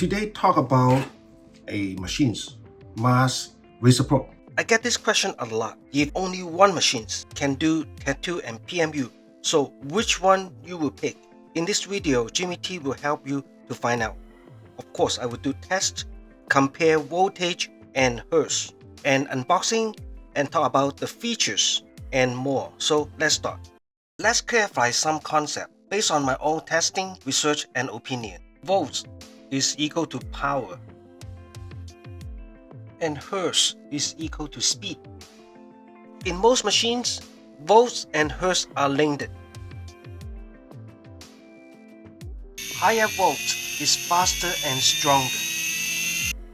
Today talk about a machines, Mast Razor Pro. I get this question a lot. If only one machine can do tattoo and PMU, so which one you will pick? In this video, Jimmy T will help you to find out. Of course, I will do tests, compare voltage and hertz, and unboxing and talk about the features and more. So let's start. Let's clarify some concept based on my own testing, research and opinion. Volts is equal to power, and hertz is equal to speed. In most machines, volts and hertz are linked. Higher volts is faster and stronger.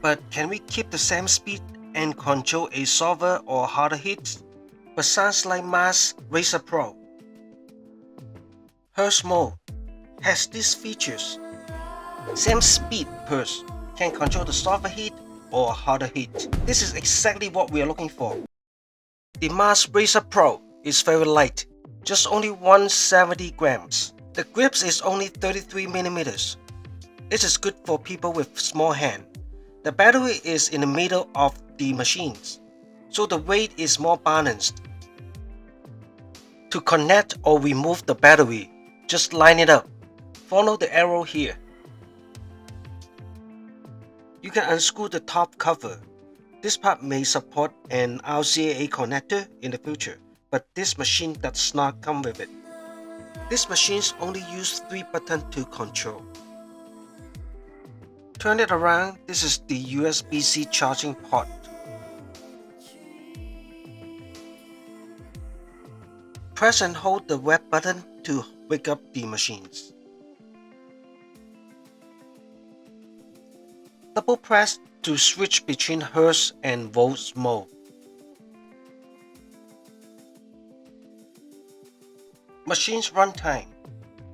But can we keep the same speed and control a softer or harder hit? But sounds like Mast Razor Pro. Hertz Mode has these features. Same speed hertz can control the softer hit or harder hit. This is exactly what we are looking for. The Mast Razor Pro is very light, just only 170 grams. The grips is only 33 millimeters. This is good for people with small hand. The battery is in the middle of the machines, so the weight is more balanced. To connect or remove the battery, just line it up. Follow the arrow here. You can unscrew the top cover. This part may support an RCA connector in the future, but this machine does not come with it. This machine only uses 3 buttons to control. Turn it around, this is the USB-C charging port. Press and hold the red button to wake up the machines. Double press to switch between hertz and volts mode. Machine's runtime,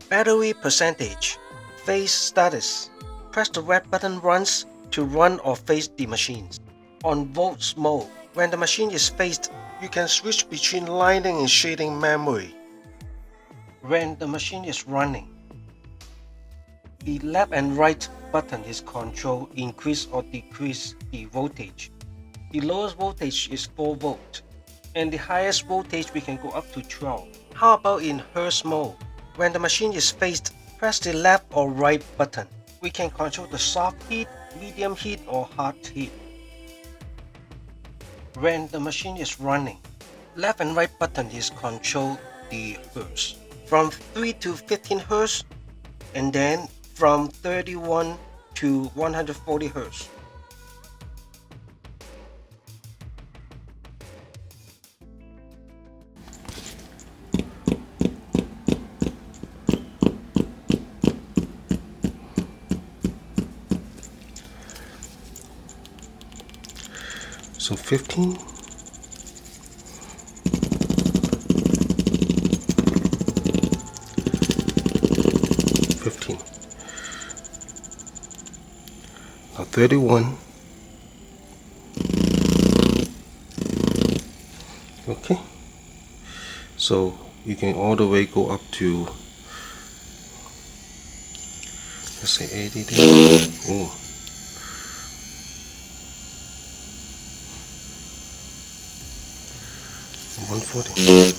battery percentage, phase status. Press the red button once to run or face the machines. On volts mode, when the machine is phased, you can switch between lighting and shading memory. When the machine is running, the left and right button is control increase or decrease the voltage. The lowest voltage is 4 volt, and the highest voltage we can go up to 12. How about in Hertz mode? When the machine is phased, press the left or right button. We can control the soft heat, medium heat or hard heat. When the machine is running, left and right button is control the hertz. From 3 to 15 hertz, and then from 31 to 140 hertz. So 15. Now 31. Okay. So you can all the way go up to, let's say 80 there. Ooh. 140.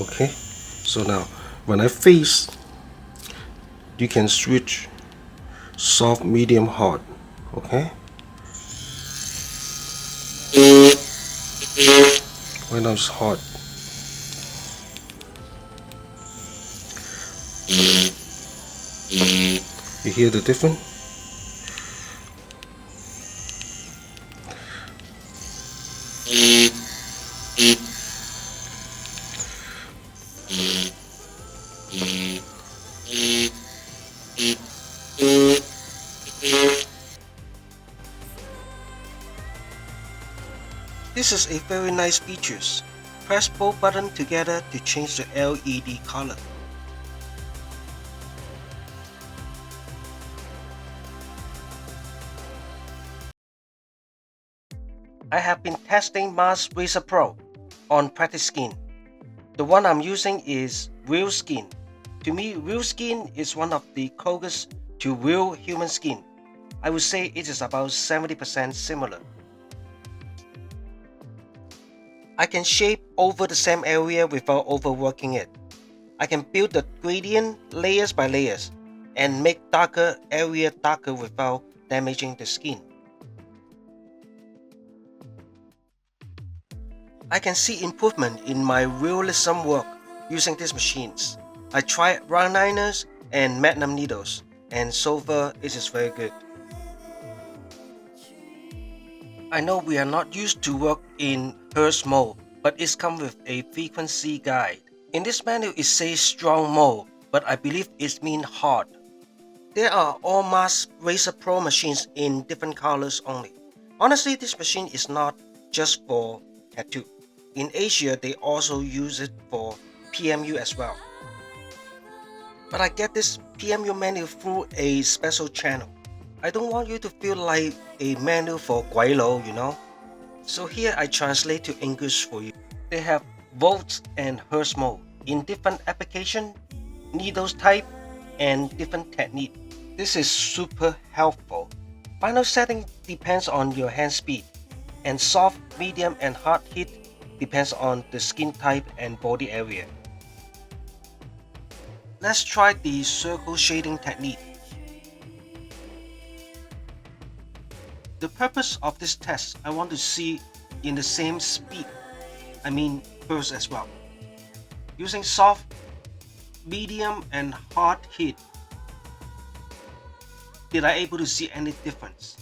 Okay, so now when I face, you can switch soft, medium, hard. Okay, right now it's hard. You hear the difference? This is a very nice features. Press both buttons together to change the LED color. I have been testing Mast Razor Pro on practice skin. The one I'm using is real skin. To me, real skin is one of the closest to real human skin. I would say it is about 70% similar. I can shape over the same area without overworking it. I can build the gradient layers by layers and make darker area darker without damaging the skin. I can see improvement in my realism work using these machines. I tried round liners and magnum needles, and so far it is very good. I know we are not used to work in Hertz Mode, but it comes with a frequency guide. In this menu it says strong mode, but I believe it means hard. There are all Mast Razor Pro machines in different colors only. Honestly, this machine is not just for tattoo. In Asia, they also use it for PMU as well. But I get this PMU menu through a special channel. I don't want you to feel like a menu for Guaylo, you know. So here I translate to English for you. They have volts and Hertz mode in different application, needles type, and different technique. This is super helpful. Final setting depends on your hand speed, and soft, medium, and hard heat depends on the skin type and body area. Let's try the circle shading technique. The purpose of this test, I want to see in the same speed, burst as well. Using soft, medium, and hard heat, did I able to see any difference?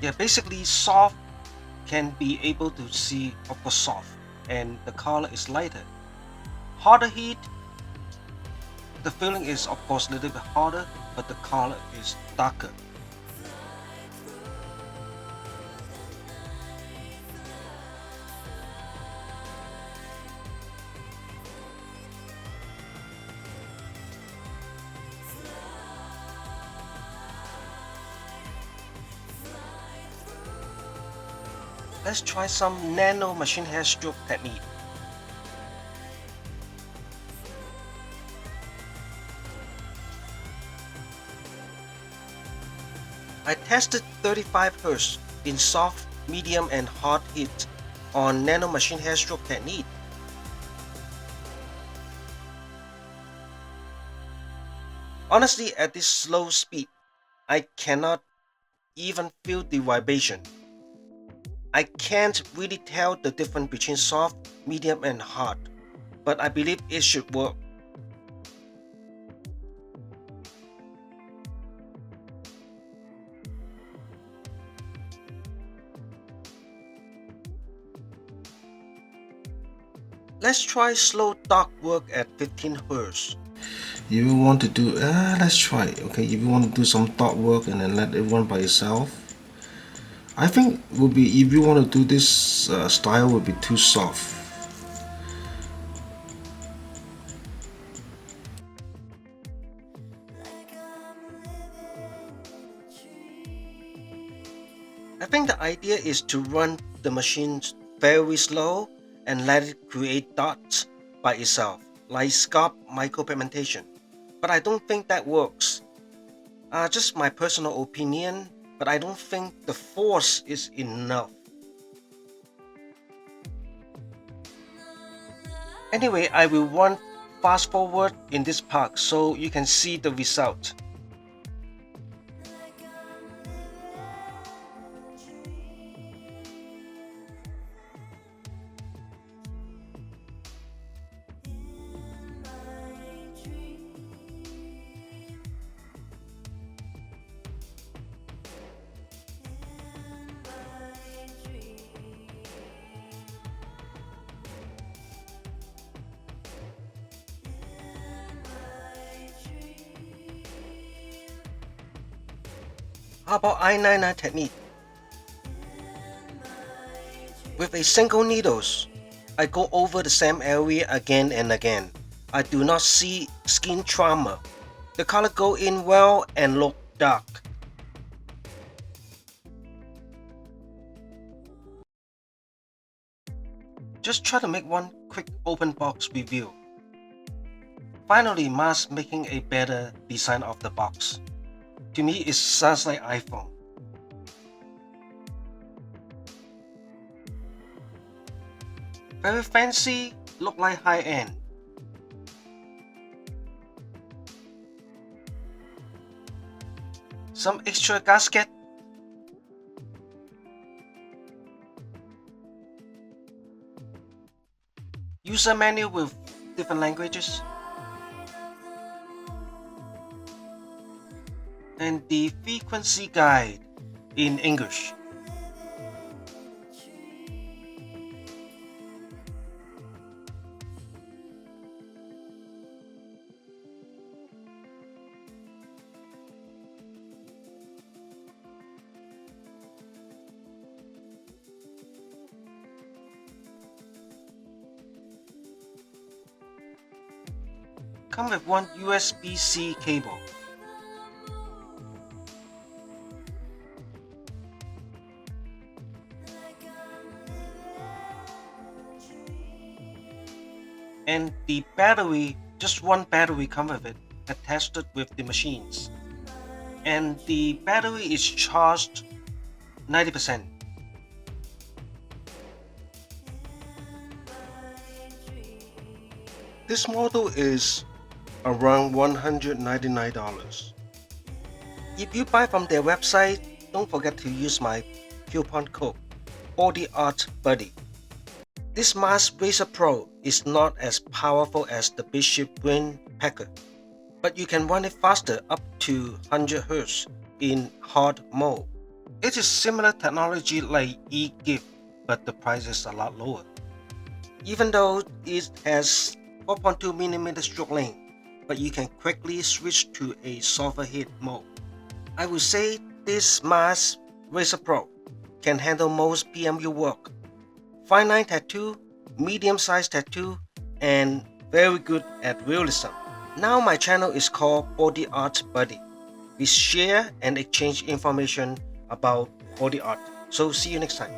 Yeah, basically soft can be able to see of course soft and the color is lighter. Harder heat, the feeling is of course a little bit harder, but the color is darker. Let's try some nano machine hair stroke technique. I tested 35 Hz in soft, medium and hard heat on nano machine hair stroke technique. Honestly, at this slow speed, I cannot even feel the vibration. I can't really tell the difference between soft, medium and hard, but I believe it should work. Let's try slow dark work at 15 Hz. If you want to do, let's try it. Okay, if you want to do some thought work and then let it run by itself, I think would be if you want to do this style would be too soft. I think the idea is to run the machine very slow and let it create dots by itself, like scalp micropigmentation. But I don't think that works. Just my personal opinion, but I don't think the force is enough. Anyway, I will run fast forward in this part so you can see the result. How about eyeliner technique? With a single needles, I go over the same area again and again. I do not see skin trauma. The color go in well and look dark. Just try to make one quick open box review. Finally, Mast making a better design of the box. To me, it sounds like iPhone. Very fancy, look like high-end. Some extra gasket. User menu with different languages. And the frequency guide in English. Come with one USB-C cable. And the battery, just one battery come with it, attached with the machines. And the battery is charged 90%. This model is around $199. If you buy from their website, don't forget to use my coupon code BodyArtBuddy. This Mast Razor Pro is not as powerful as the Bishop Green Packer, but you can run it faster up to 100 Hz in Hertz Mode. It is similar technology like e-gift, but the price is a lot lower. Even though it has 4.2mm stroke length, but you can quickly switch to a softer hit mode. I would say this Mast Razor Pro can handle most PMU work. Fine line tattoo, medium size tattoo, and very good at realism. Now my channel is called Body Art Buddy. We share and exchange information about body art. So see you next time.